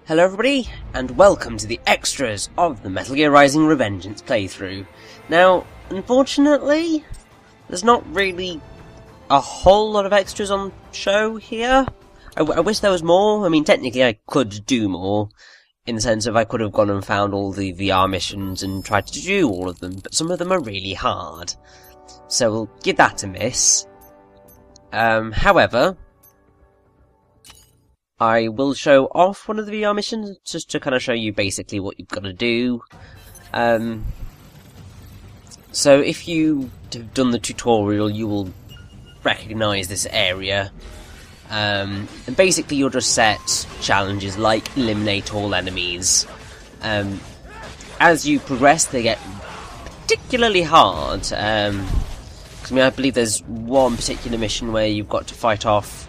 Hello everybody, and welcome to the extras of the Metal Gear Rising Revengeance playthrough. Now, unfortunately, there's not really a whole lot of extras on show here. I wish there was more. I mean, technically I could do more, in the sense of I could have gone and found all the VR missions and tried to do all of them, but some of them are really hard. So we'll give that a miss. However, I will show off one of the VR missions, just to kind of show you basically what you've got to do. So if you have done the tutorial, you will recognise this area. And basically you'll just set challenges like eliminate all enemies. As you progress, they get particularly hard. I believe there's one particular mission where you've got to fight off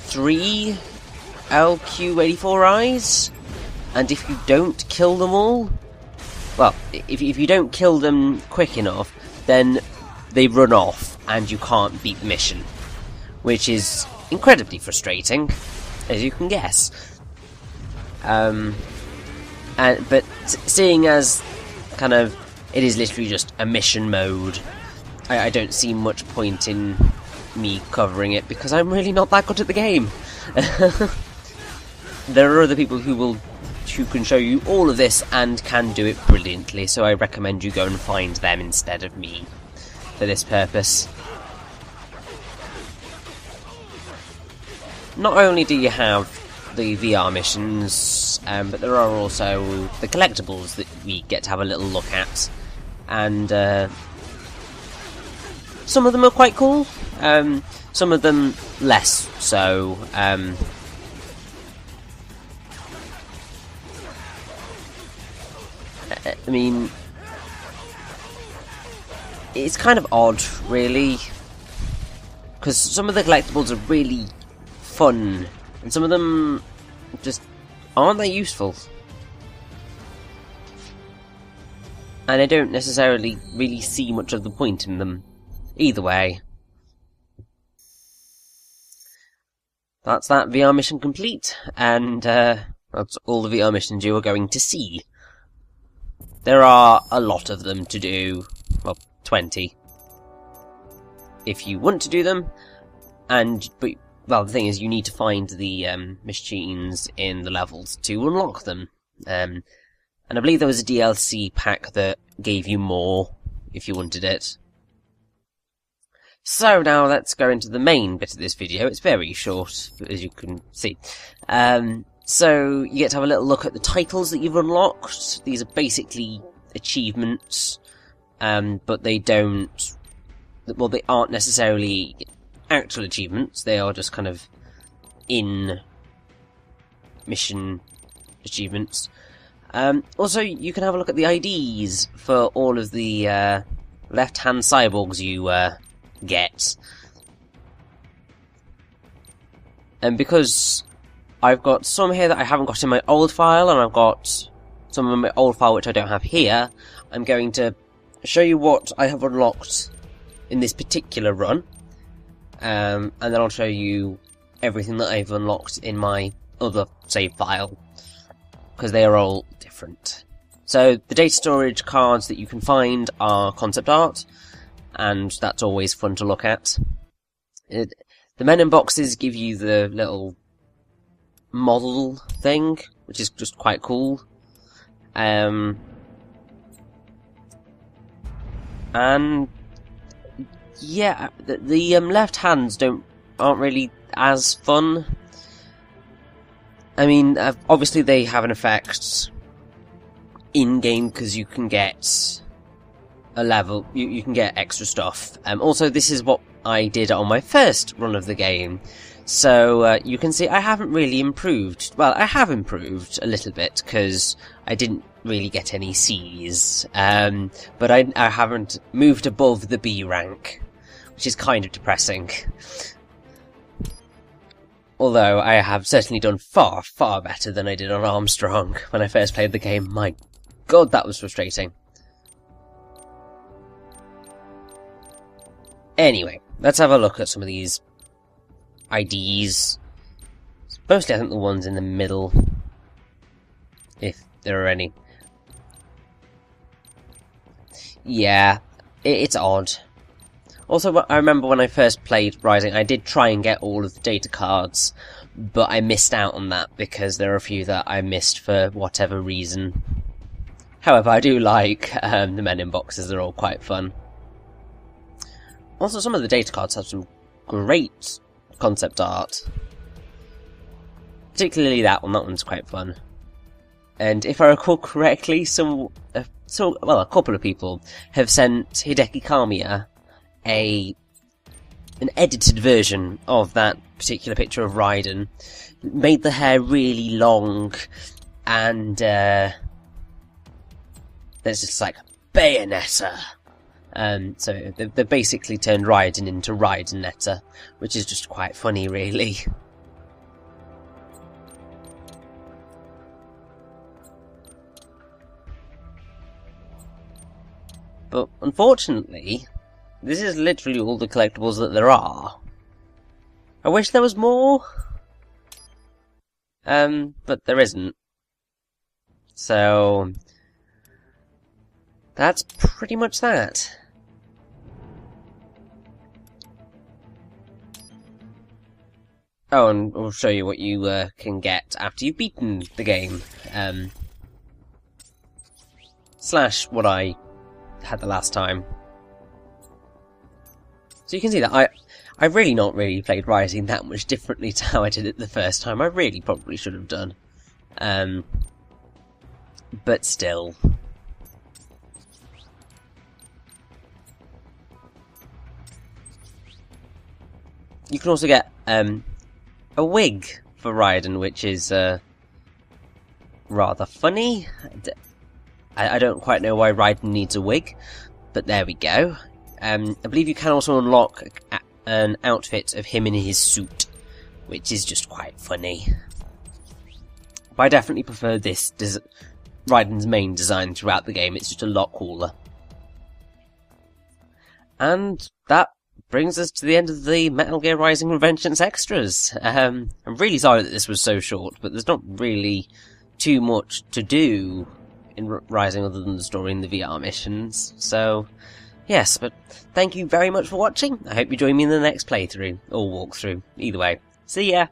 3 LQ-84Is, and if you don't kill them all, well, if you don't kill them quick enough, then they run off and you can't beat the mission, which is incredibly frustrating, as you can guess. But seeing as kind of it is literally just a mission mode, I don't see much point in me covering it because I'm really not that good at the game. There are other people who can show you all of this and can do it brilliantly, so I recommend you go and find them instead of me for this purpose. Not only do you have the VR missions, but there are also the collectibles that we get to have a little look at, and some of them are quite cool, some of them less so. I mean, it's kind of odd, really, because some of the collectibles are really fun, and some of them just aren't that useful. And I don't necessarily really see much of the point in them, either way. That's that VR mission complete, and that's all the VR missions you are going to see. There are a lot of them to do, well, 20, if you want to do them, but the thing is, you need to find the machines in the levels to unlock them, and I believe there was a DLC pack that gave you more, if you wanted it. So now let's go into the main bit of this video. It's very short, as you can see. So you get to have a little look at the titles that you've unlocked. These are basically achievements, but they aren't necessarily actual achievements. They are just kind of in-mission achievements. Also, you can have a look at the IDs for all of the left-hand cyborgs you get. And because I've got some here that I haven't got in my old file, and I've got some in my old file which I don't have here, I'm going to show you what I have unlocked in this particular run, and then I'll show you everything that I've unlocked in my other save file, because they are all different. So the data storage cards that you can find are concept art, and that's always fun to look at. The men in boxes give you the little model thing, which is just quite cool. And yeah, the left hands aren't really as fun. I mean, obviously they have an effect in game because you can get a level, you can get extra stuff. Also, this is what I did on my first run of the game. So, you can see I haven't really improved. Well, I have improved a little bit, because I didn't really get any C's. But I haven't moved above the B rank, which is kind of depressing. Although, I have certainly done far, far better than I did on Armstrong when I first played the game. My god, that was frustrating. Anyway, let's have a look at some of these IDs. Mostly I think the ones in the middle. if there are any. Yeah, it's odd. Also, I remember when I first played Rising, I did try and get all of the data cards, but I missed out on that because there are a few that I missed for whatever reason. However, I do like the men in boxes, they're all quite fun. Also, some of the data cards have some great concept art. Particularly that one's quite fun. And if I recall correctly, a couple of people have sent Hideki Kamiya an edited version of that particular picture of Raiden, made the hair really long, and there's just like Bayonetta. So they basically turned Raiden into Raidenetta, which is just quite funny, really. But unfortunately, this is literally all the collectibles that there are. I wish there was more, but there isn't. So that's pretty much that. Oh, and we'll show you what you can get after you've beaten the game. Slash what I had the last time. So you can see that I've really not played Rising that much differently to how I did it the first time. I really probably should have done. But still. You can also get a wig for Raiden, which is rather funny. I don't quite know why Raiden needs a wig, but there we go. I believe you can also unlock an outfit of him in his suit, which is just quite funny. But I definitely prefer this Raiden's main design throughout the game. It's just a lot cooler. And that brings us to the end of the Metal Gear Rising Revengeance extras. I'm really sorry that this was so short, but there's not really too much to do in Rising other than the story and the VR missions. So yes, but thank you very much for watching. I hope you join me in the next playthrough, or walkthrough. Either way. See ya!